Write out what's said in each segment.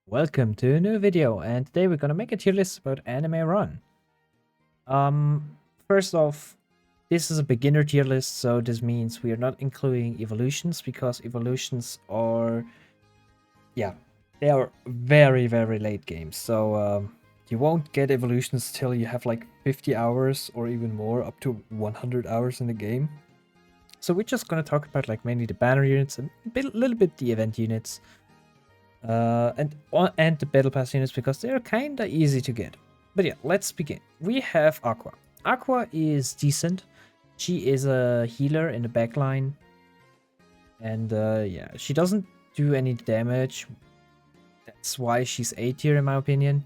Welcome to a new video, and today we're gonna make a tier list about anime run. First off, this is a beginner tier list, so this means we are not including evolutions because evolutions are, they are very late games. So you won't get evolutions till you have like 50 hours or even more, up to 100 hours in the game. So we're just gonna talk about like mainly the banner units and a little bit the event units. And the battle pass units because they're kind of easy to get. But yeah, let's begin. We have Aqua. Aqua is decent. She is a healer in the backline, and yeah, she doesn't do any damage. That's why she's A tier in my opinion.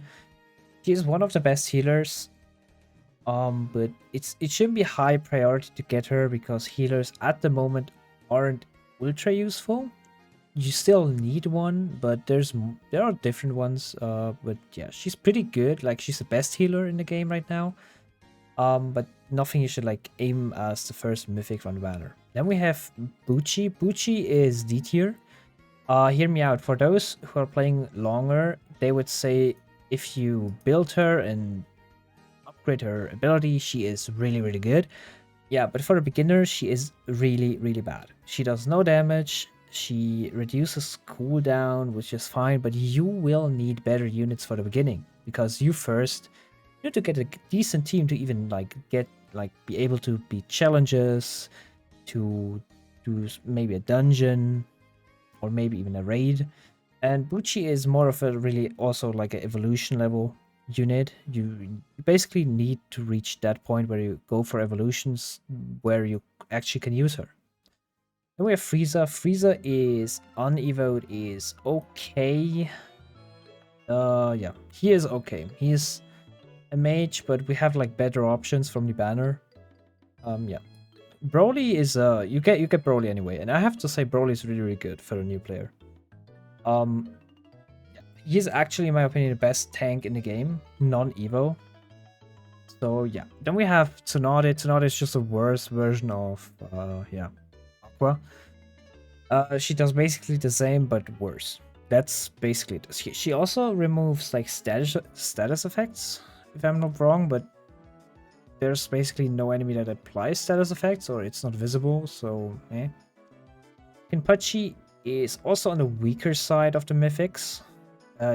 She is one of the best healers. But it shouldn't be high priority to get her because healers at the moment aren't ultra useful. You still need one, but there are different ones. But yeah, she's pretty good. Like she's the best healer in the game right now. But nothing you should like aim as the first mythic run banner. Then we have Bucci. Bucci is D tier. Hear me out. For those who are playing longer, they would say if you build her and upgrade her ability, she is really good. Yeah, but for a beginner, she is really bad. She does no damage. She reduces cooldown, which is fine, but you will need better units for the beginning because you need to get a decent team to even be able to beat challenges, to do maybe a dungeon, or maybe even a raid. And Bucci is more of a really also like an evolution level unit. You basically need to reach that point where you go for evolutions where you actually can use her. Then we have Frieza. Frieza is unevoed is okay. Yeah, he is okay. He is a mage, but we have like better options from the banner. Yeah. Broly is you get Broly anyway, and I have to say Broly is really good for a new player. Yeah, he's actually in my opinion the best tank in the game, non-evo. So yeah. Then we have Tsunade. Tsunade is just a worse version of Aqua. She does basically the same but worse. That's basically it. She also removes like status effects, if I'm not wrong, but there's basically no enemy that applies status effects or it's not visible, so eh. Kenpachi is also on the weaker side of the mythics.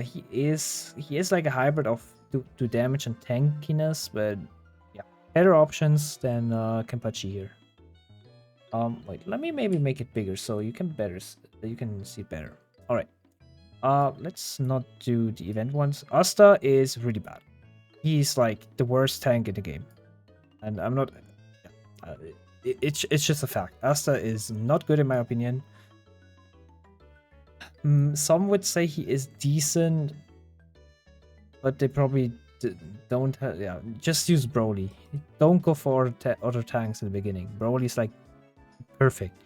He is like a hybrid of do damage and tankiness, but yeah, better options than Kenpachi here. Wait, let me maybe make it bigger so you can see better. All right. Let's not do the event ones. Asta is really bad. He's like the worst tank in the game, and I'm not. It's just a fact. Asta is not good in my opinion. Some would say he is decent, but they probably don't have. Yeah, just use Broly. Don't go for other tanks in the beginning. Broly's like perfect.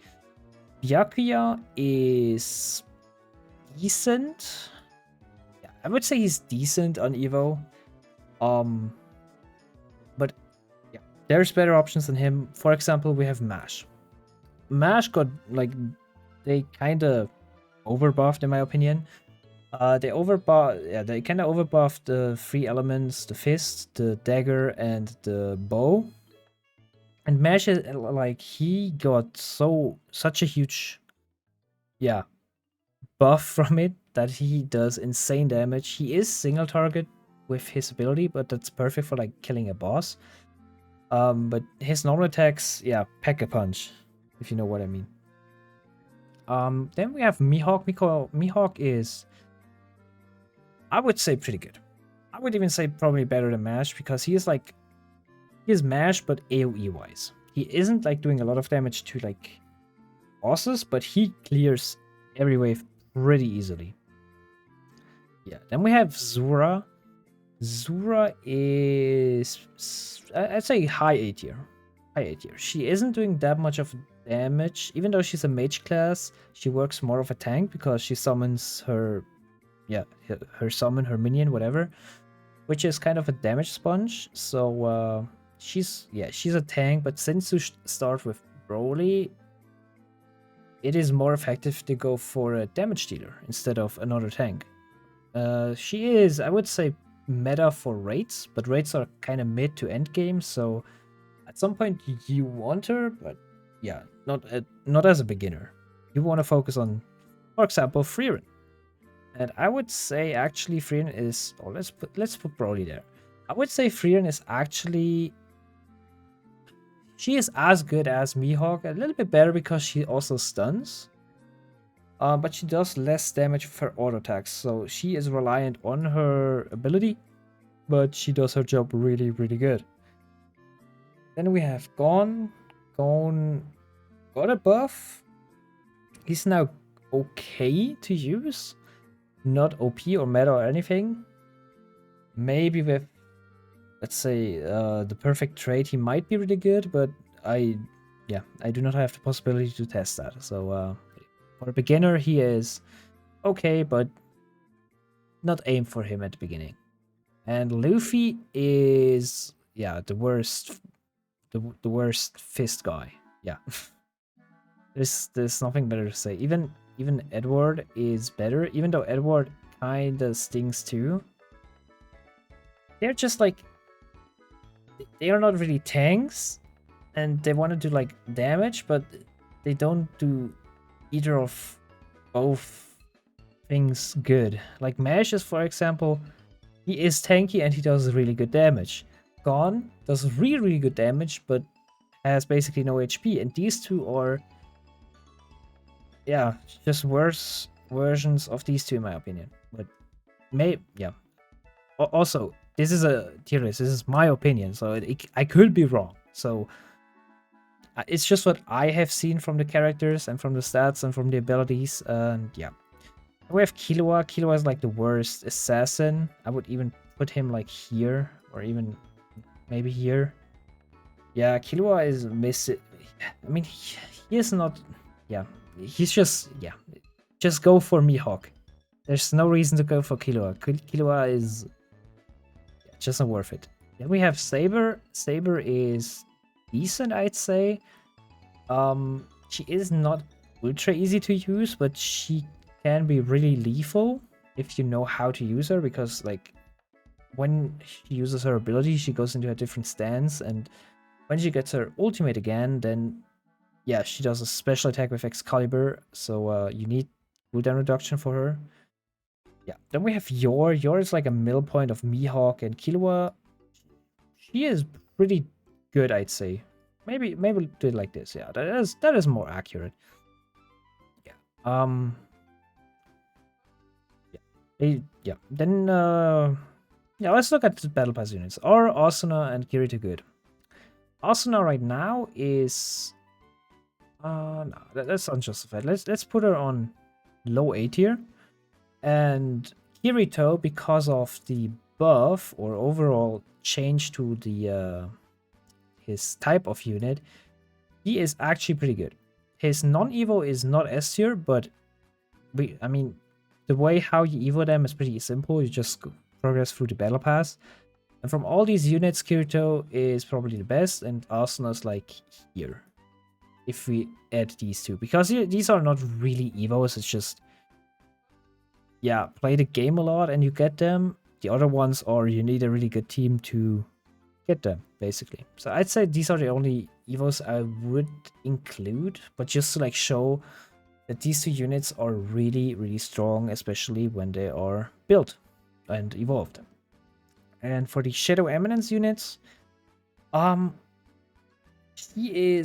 Byakuya is decent. Yeah, I would say he's decent on Evo. But yeah, there's better options than him. For example, we have Mash. Mash got like they kind of overbuffed in my opinion. They kind of overbuffed the 3 elements: the fist, the dagger, and the bow. And Mash is like he got such a huge buff from it that he does insane damage. He is single target with his ability, but that's perfect for like killing a boss. But his normal attacks, yeah, pack a punch, if you know what I mean. Then we have Mihawk. Mihawk is, I would say, pretty good. I would even say probably better than Mash because he is Mash, but AoE wise. He isn't like doing a lot of damage to like bosses, but he clears every wave pretty easily. Yeah, then we have Zura. Zura is, I'd say, high A tier. High A tier. She isn't doing that much of damage. Even though she's a mage class, she works more of a tank because she summons her minion, whatever, which is kind of a damage sponge. So she's a tank, but since you start with Broly, it is more effective to go for a damage dealer instead of another tank. She is, I would say, meta for raids, but raids are kind of mid to end game, so at some point you want her, but yeah, not as a beginner. You want to focus on, for example, Freerin. And I would say actually Freerin is, oh, let's put Broly there. I would say Freerin is actually, she is as good as Mihawk, a little bit better because she also stuns. But she does less damage with her auto attacks, so she is reliant on her ability, but she does her job really, really good. Then we have Gon. Gon got a buff. He's now okay to use. Not OP or meta or anything. Maybe with, let's say, the perfect trade, he might be really good, but I do not have the possibility to test that. So for a beginner, he is okay, but not aim for him at the beginning. And Luffy is, yeah, the worst fist guy. Yeah. there's nothing better to say. Even Edward is better, even though Edward kinda stings too. They're just like, they are not really tanks, and they want to do like damage, but they don't do either of both things good. Like Mash is, for example, he is tanky and he does really good damage. Gon does really good damage, but has basically no HP, and these two are, yeah, just worse versions of these two in my opinion. But yeah. Also, this is a tier list. This is my opinion, so I could be wrong. So it's just what I have seen from the characters and from the stats and from the abilities. And yeah, we have Killua. Killua is like the worst assassin. I would even put him like here, or even maybe here. Yeah, Killua is missing. I mean, he is not. Yeah, he's just, yeah. Just go for Mihawk. There's no reason to go for Killua. Killua is just not worth it. Then we have Saber. Saber is decent, I'd say. She is not ultra easy to use, but she can be really lethal if you know how to use her, because like when she uses her ability, she goes into a different stance, and when she gets her ultimate again, then yeah, she does a special attack with Excalibur, so you need cooldown reduction for her. Yeah, then we have Yor. Yor is like a middle point of Mihawk and Killua. She is pretty good, I'd say. Maybe do it like this. Yeah, that is more accurate. Yeah. Yeah. Then yeah, let's look at the battle pass units. Or Asuna and Kirito good. Asuna right now is no, that's unjustified. Let's put her on low A tier. And Kirito, because of the buff or overall change to the his type of unit, he is actually pretty good. His non-evo is not S tier, but I mean, the way how you evo them is pretty simple. You just progress through the battle pass. And from all these units, Kirito is probably the best, and Asuna's like here. If we add these two, because these are not really evos, it's just, yeah, play the game a lot and you get them. The other ones are you need a really good team to get them, basically. So I'd say these are the only evos I would include, but just to like show that these two units are really, really strong, especially when they are built and evolved. And for the Shadow Eminence units, she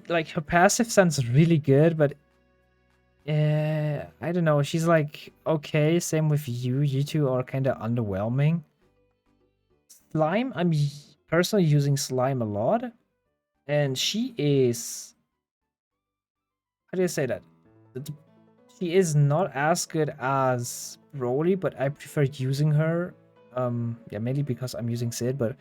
like her passive sounds really good, but I don't know. She's like okay. Same with you. You two are kind of underwhelming. Slime, I'm personally using Slime a lot, and she is. How do you say that? She is not as good as Broly, but I prefer using her. Yeah, mainly because I'm using Sid, but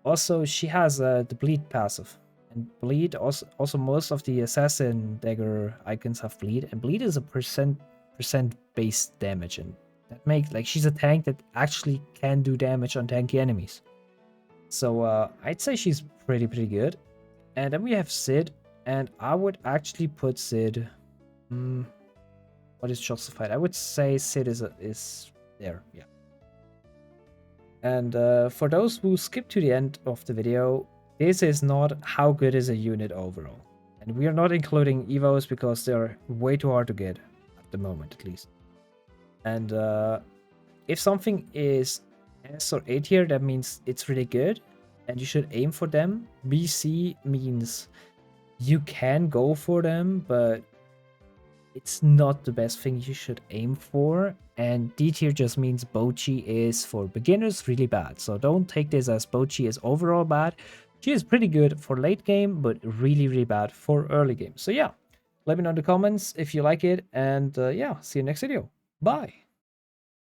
also she has the bleed passive. And bleed also most of the assassin dagger icons have bleed, and bleed is a percent based damage, and that makes like she's a tank that actually can do damage on tanky enemies. So I'd say she's pretty good. And then we have Sid, and I would actually put Sid. What is justified? I would say Sid is there, yeah. And for those who skip to the end of the video, this is not how good is a unit overall. And we are not including evos because they're way too hard to get, at the moment at least. And if something is S or A tier, that means it's really good, and you should aim for them. BC means you can go for them, but it's not the best thing you should aim for. And D tier just means Bochi is for beginners really bad. So don't take this as Bochi is overall bad. She is pretty good for late game, but really, really bad for early game. So yeah, let me know in the comments if you like it. And yeah, see you next video. Bye.